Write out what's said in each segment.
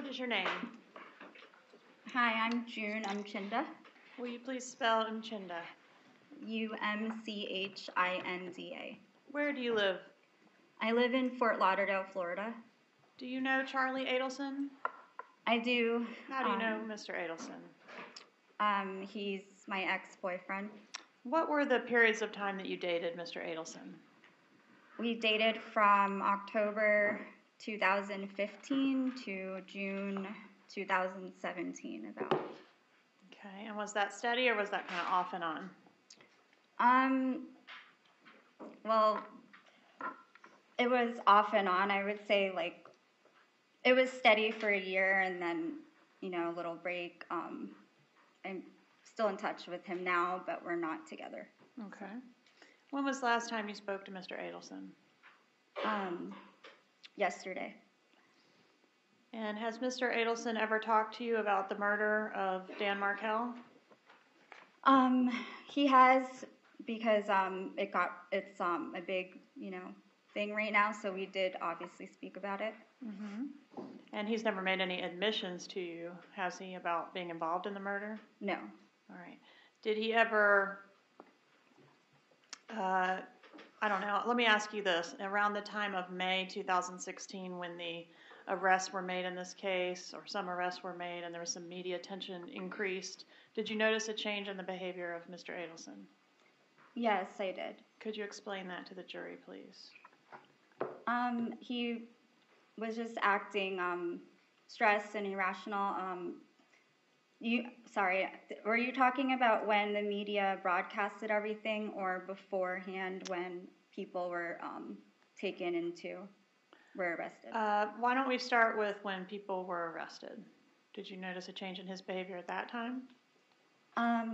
What is your name? Hi, I'm June Umchinda. Will you please spell Umchinda? Umchinda. Where do you live? I live in Fort Lauderdale, Florida. Do you know Charlie Adelson? I do. How do you know Mr. Adelson? He's my ex-boyfriend. What were the periods of time that you dated Mr. Adelson? We dated from October 2015 to June 2017 about. Okay, and was that steady or was that kind of off and on? Well, it was off and on. I would say it was steady for a year and then, a little break. I'm still in touch with him now, but we're not together. Okay. When was the last time you spoke to Mr. Adelson? Yesterday. And has Mr. Adelson ever talked to you about the murder of Dan Markell? He has, because it's a big, thing right now, so we did obviously speak about it. Mm-hmm. And he's never made any admissions to you, has he, about being involved in the murder? No. All right. Did he ever, I don't know, let me ask you this. Around the time of May 2016 when the arrests were made in this case, or some arrests were made and there was some media attention increased, did you notice a change in the behavior of Mr. Adelson? Yes, I did. Could you explain that to the jury, please? He was just acting stressed and irrational. Were you talking about when the media broadcasted everything or beforehand when people were were arrested? Why don't we start with when people were arrested? Did you notice a change in his behavior at that time?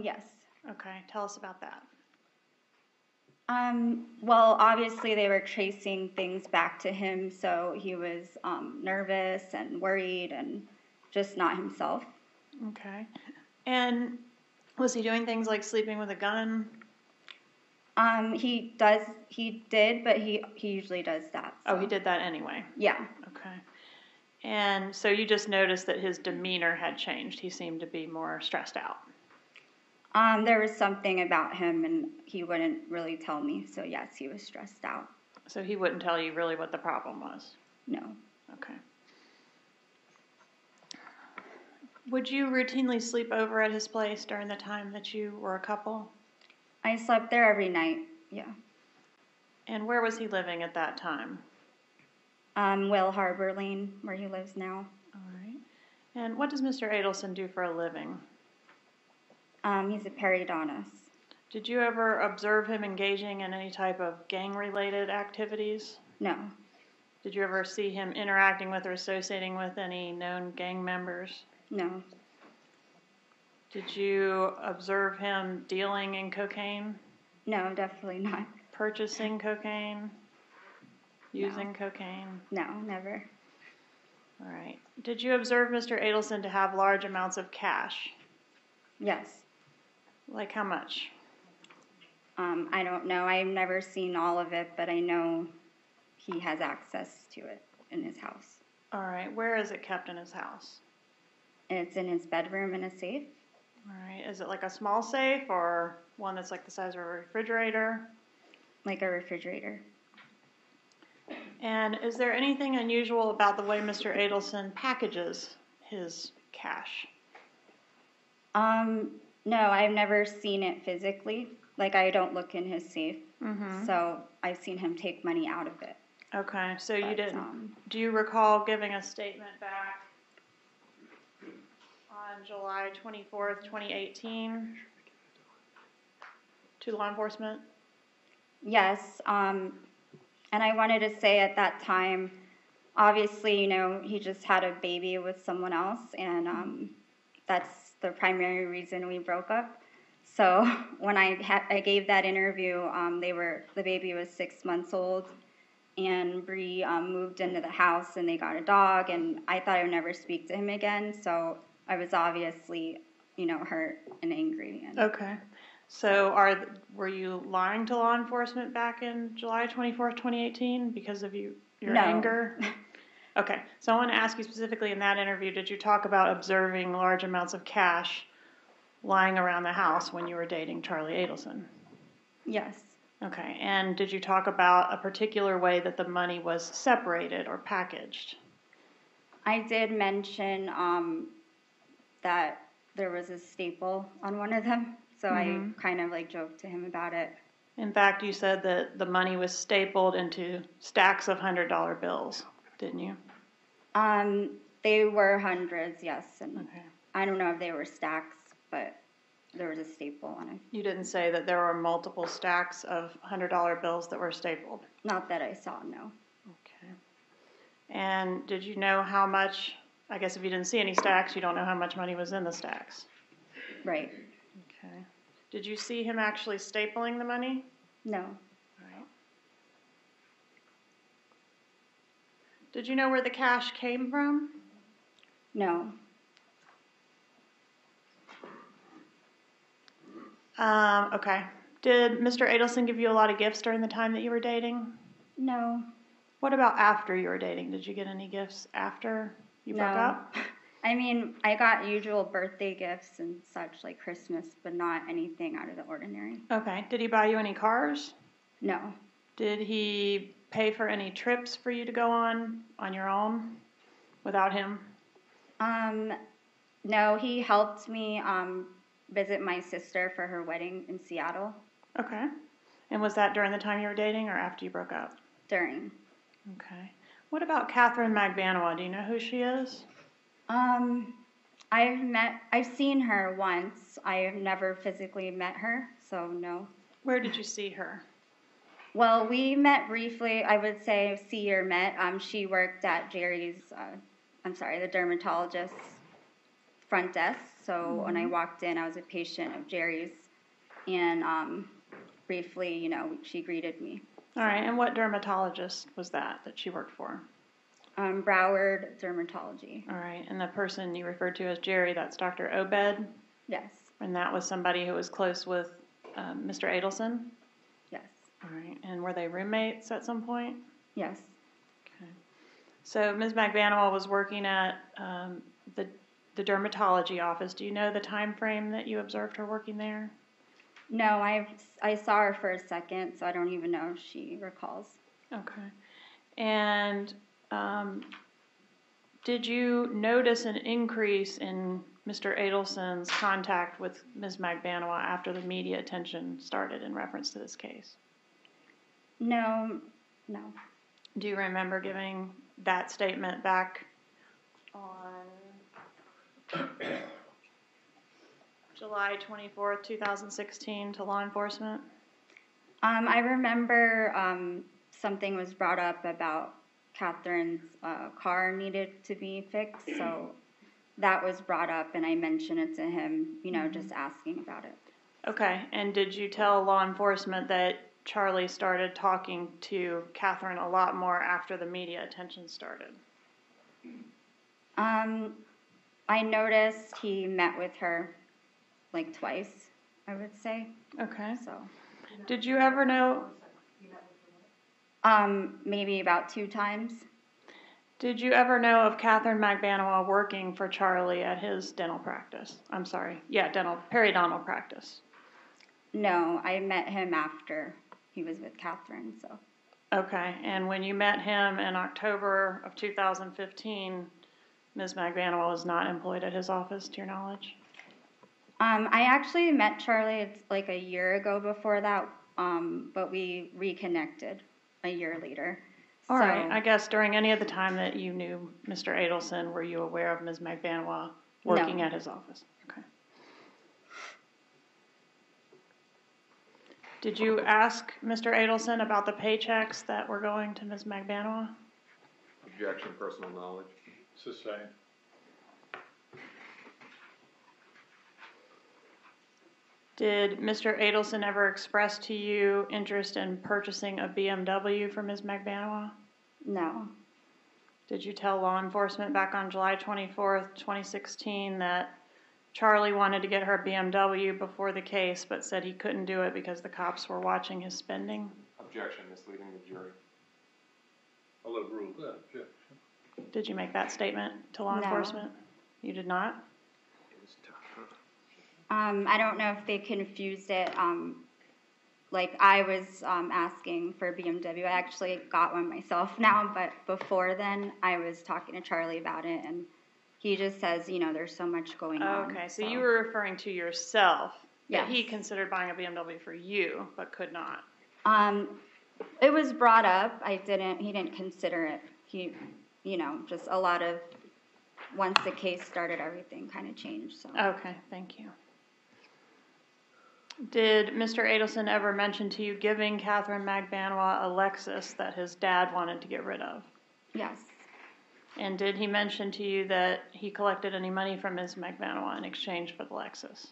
Yes. Okay, tell us about that. Well, obviously they were tracing things back to him, so he was nervous and worried and just not himself. Okay. And was he doing things like sleeping with a gun? He did, but he usually does that. So. Oh, he did that anyway? Yeah. Okay. And so you just noticed that his demeanor had changed. He seemed to be more stressed out. There was something about him, and he wouldn't really tell me. So, yes, he was stressed out. So he wouldn't tell you really what the problem was? No. Okay. Would you routinely sleep over at his place during the time that you were a couple? I slept there every night, yeah. And where was he living at that time? Will Harbor Lane, where he lives now. All right. And what does Mr. Adelson do for a living? He's a periodontist. Did you ever observe him engaging in any type of gang-related activities? No. Did you ever see him interacting with or associating with any known gang members? No. Did you observe him dealing in cocaine? No, definitely not. Purchasing cocaine? Using cocaine? No, never. All right. Did you observe Mr. Adelson to have large amounts of cash? Yes. Like how much? I don't know. I've never seen all of it, but I know he has access to it in his house. All right. Where is it kept in his house? It's in his bedroom in a safe. All right. Is it like a small safe or one that's like the size of a refrigerator? Like a refrigerator. And is there anything unusual about the way Mr. Adelson packages his cash? No, I've never seen it physically. Like, I don't look in his safe. Mm-hmm. So I've seen him take money out of it. Okay, so you didn't. Do you recall giving a statement back on July 24th, 2018 to law enforcement? Yes, and I wanted to say at that time, obviously, he just had a baby with someone else, and that's the primary reason we broke up. So when I gave that interview, the baby was 6 months old, and Bree moved into the house, and they got a dog, and I thought I would never speak to him again. So I was obviously, hurt and angry. Okay. So were you lying to law enforcement back in July 24th, 2018 because of your anger? Okay, so I want to ask you specifically in that interview, did you talk about observing large amounts of cash lying around the house when you were dating Charlie Adelson? Yes. Okay, and did you talk about a particular way that the money was separated or packaged? I did mention that there was a staple on one of them, so I kind of like joked to him about it. In fact, you said that the money was stapled into stacks of $100 bills, didn't you? They were hundreds, yes, and Okay. I don't know if they were stacks, but there was a staple on it. You didn't say that there were multiple stacks of $100 bills that were stapled? Not that I saw, no. Okay. And did you know how much, I guess if you didn't see any stacks, you don't know how much money was in the stacks? Right. Okay. Did you see him actually stapling the money? No. Right. Did you know where the cash came from? No. Okay. Did Mr. Adelson give you a lot of gifts during the time that you were dating? No. What about after you were dating? Did you get any gifts after you broke up? I mean, I got usual birthday gifts and such, like Christmas, but not anything out of the ordinary. Okay. Did he buy you any cars? No. Did he pay for any trips for you to go on your own without him? No, he helped me visit my sister for her wedding in Seattle. Okay. And was that during the time you were dating or after you broke up? During. Okay. What about Catherine Magbanua? Do you know who she is? I've seen her once. I have never physically met her, so no. Where did you see her? Well, we met briefly. I would say see or met. She worked at Jerry's, the dermatologist's front desk. So when I walked in, I was a patient of Jerry's, and briefly, she greeted me. All right, and what dermatologist was that she worked for? Broward Dermatology. All right, and the person you referred to as Jerry, that's Dr. Obed? Yes. And that was somebody who was close with Mr. Adelson? Yes. All right, and were they roommates at some point? Yes. Okay. So Ms. Magbanua was working at the dermatology office. Do you know the time frame that you observed her working there? No, I saw her for a second, so I don't even know if she recalls. Okay. And did you notice an increase in Mr. Adelson's contact with Ms. Magbanua after the media attention started in reference to this case? No. Do you remember giving that statement back on July 24th, 2016 to law enforcement? I remember something was brought up about Catherine's car needed to be fixed, so that was brought up, and I mentioned it to him, just asking about it. Okay, and did you tell law enforcement that Charlie started talking to Catherine a lot more after the media attention started? I noticed he met with her like twice, I would say. Okay. So. Did you ever know? Maybe about 2 times. Did you ever know of Catherine Magbanua working for Charlie at his dental practice? I'm sorry. Yeah, periodontal practice. No, I met him after he was with Catherine, so. Okay, and when you met him in October of 2015, Ms. Magbanua was not employed at his office, to your knowledge? I actually met Charlie, it's like a year ago before that, but we reconnected a year later. All right, I guess during any of the time that you knew Mr. Adelson, were you aware of Ms. Magbanua working at his office? Okay. Did you ask Mr. Adelson about the paychecks that were going to Ms. Magbanua? Objection, personal knowledge. Sustained. Did Mr. Adelson ever express to you interest in purchasing a BMW for Ms. Magbanua? No. Did you tell law enforcement back on July 24th, 2016 that Charlie wanted to get her a BMW before the case, but said he couldn't do it because the cops were watching his spending? Objection, misleading the jury. I'll overrule that objection. Did you make that statement to law No. enforcement? You did not? I don't know if they confused it. Like I was asking for a BMW. I actually got one myself now, but before then I was talking to Charlie about it, and he just says, there's so much going on. Okay, so you were referring to yourself. Yes. That he considered buying a BMW for you, but could not. It was brought up. He didn't consider it. He, just a lot of, once the case started, everything kind of changed. So. Okay, thank you. Did Mr. Adelson ever mention to you giving Catherine Magbanwa a Lexus that his dad wanted to get rid of? Yes. And did he mention to you that he collected any money from Ms. Magbanwa in exchange for the Lexus?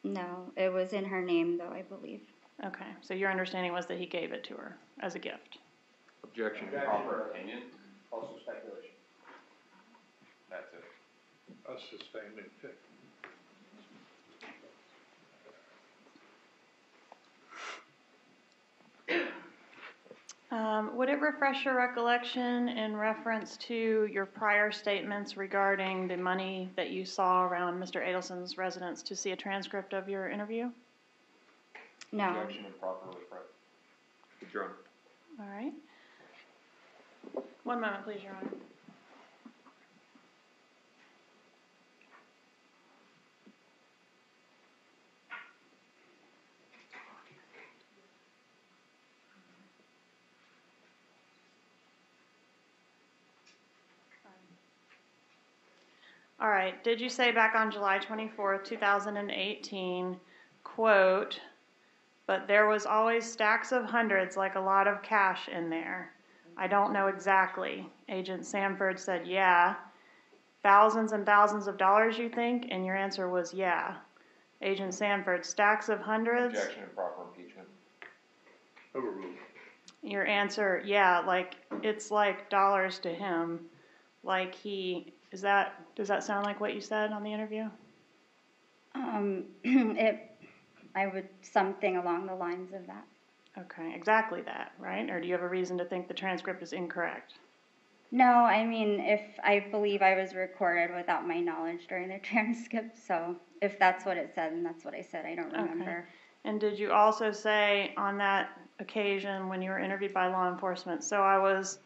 No, it was in her name, though, I believe. Okay, so your understanding was that he gave it to her as a gift? Objection. Proper opinion. Also speculation. That's it. A sustained pick. Would it refresh your recollection in reference to your prior statements regarding the money that you saw around Mr. Adelson's residence to see a transcript of your interview? No. Objection and proper refresh. Adjourn. All right. One moment, please, Your Honor. All right. Did you say back on July 24th, 2018, quote, "But there was always stacks of hundreds like a lot of cash in there. I don't know exactly." Agent Sanford said, "Yeah." "Thousands and thousands of dollars, you think?" And your answer was, "Yeah." Agent Sanford, "Stacks of hundreds?" Objection and proper impeachment. Overruled. Your answer, "Yeah, like it's like dollars to him." Like does that sound like what you said on the interview? I would, something along the lines of that. Okay, exactly that, right? Or do you have a reason to think the transcript is incorrect? No, I mean, if I believe I was recorded without my knowledge during the transcript, so if that's what it said, then that's what I said. I don't remember. Okay. And did you also say on that occasion when you were interviewed by law enforcement, so I was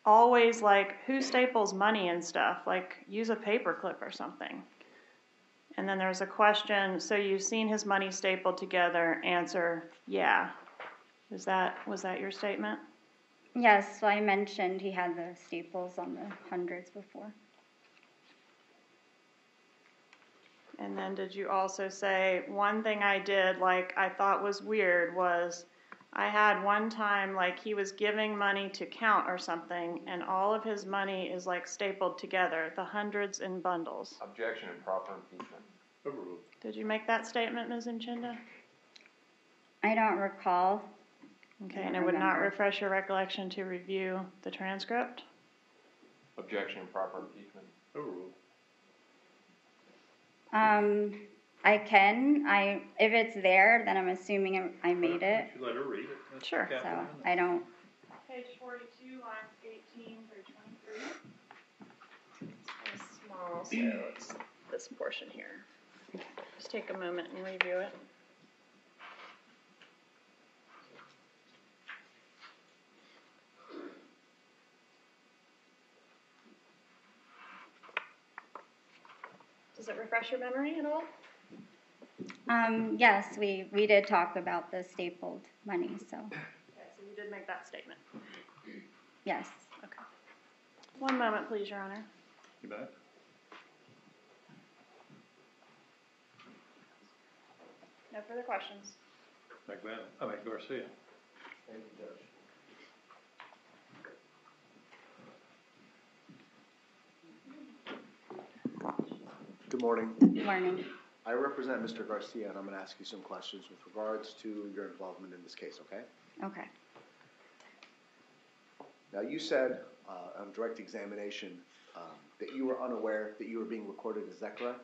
always like, who staples money and stuff? Like, use a paper clip or something. And then there's a question, so you've seen his money stapled together, answer, yeah. Was that your statement? Yes, so I mentioned he had the staples on the hundreds before. And then did you also say, one thing I did, like I thought was weird, was I had one time, like he was giving money to count or something, and all of his money is like stapled together, the hundreds in bundles. Objection and proper impeachment. Overruled. Did you make that statement, Ms. Inchinda? I don't recall. Okay, and it would not refresh your recollection to review the transcript? Objection and proper impeachment. Overruled. I can. If it's there, then I'm assuming I made it. You let her read it. That's Sure. the capital. So I don't. Page 42, lines 18 through 23. It's small, so it's this portion here. Just take a moment and review it. Does it refresh your memory at all? Yes, we did talk about the stapled money, so Okay, so you did make that statement. yes. Okay. One moment, please, Your Honor. You bet. No further questions. Garcia. Thank you, Judge. Good morning. Good morning. I represent Mr. Garcia, and I'm going to ask you some questions with regards to your involvement in this case, okay? Okay. Now, you said on direct examination that you were unaware that you were being recorded. Is that correct?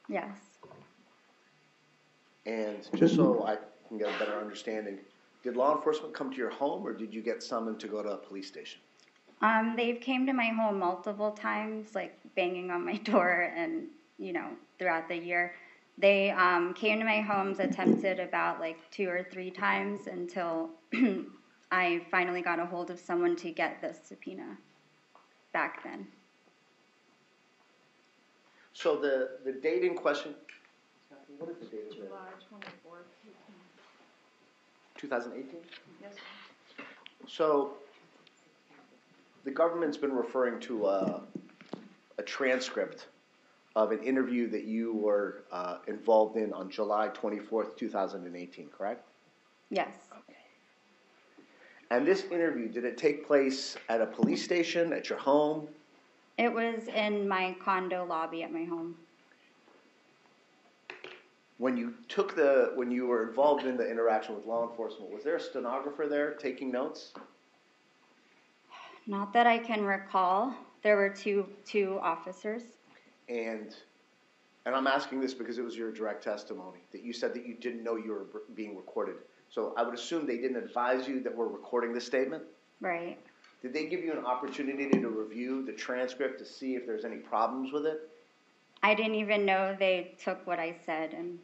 Yes. And just so I can get a better understanding, did law enforcement come to your home, or did you get summoned to go to a police station? They've came to my home multiple times, like banging on my door, and throughout the year, they came to my homes, attempted about like 2 or 3 times until I finally got a hold of someone to get the subpoena back then. So the date in question, what is the date of it? July 24th. 2018? Yes, sir. So the government's been referring to a transcript of an interview that you were involved in on July 24th, 2018, correct? Yes. And this interview, did it take place at a police station, at your home? It was in my condo lobby at my home. When you were involved in the interaction with law enforcement, was there a stenographer there taking notes? Not that I can recall. There were two officers. And I'm asking this because it was your direct testimony that you said that you didn't know you were being recorded. So I would assume they didn't advise you that we're recording this statement? Right. Did they give you an opportunity to review the transcript to see if there's any problems with it? I didn't even know they took what I said and